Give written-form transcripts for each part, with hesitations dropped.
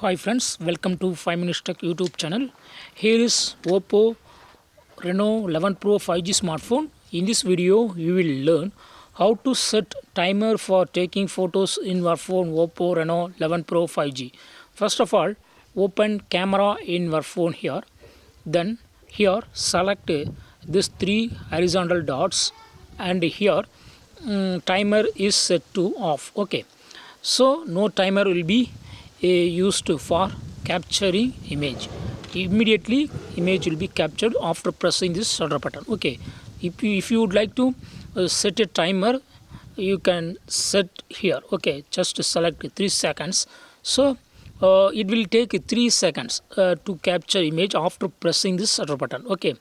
Hi friends, welcome to 5 Minutes Tech YouTube channel. Here is Oppo Reno 11 Pro 5G smartphone. In this video, you will learn how to set timer for taking photos in your phone Oppo Reno 11 Pro 5G. First of all, open camera in your phone here. Then here select these three horizontal dots and here timer is set to off. Okay, so no timer will be used for capturing image. Immediately image will be captured after pressing this shutter button. Okay, if you would like to set a timer, you can set here. Okay, just select 3 seconds. So it will take 3 seconds to capture image after pressing this shutter button. Okay,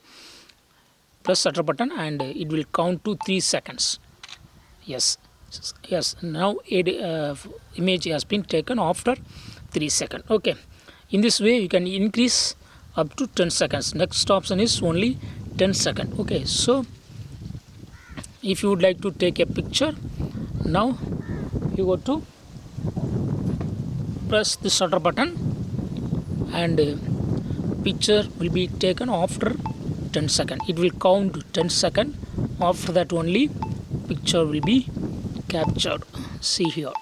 press shutter button and it will count to 3 seconds. Yes, now image has been taken after 3 seconds. Okay, in this way you can increase up to 10 seconds. Next option is only 10 seconds. Okay, so if you would like to take a picture, now you go to press the shutter button and picture will be taken after 10 seconds. It will count 10 seconds. After that only picture will be captured. See here.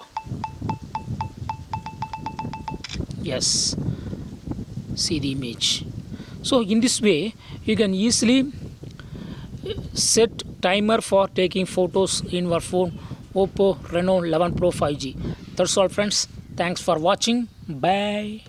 Yes, see the image. So in this way you can easily set timer for taking photos in your phone Oppo Reno 11 Pro 5G. That's all friends. Thanks for watching. Bye.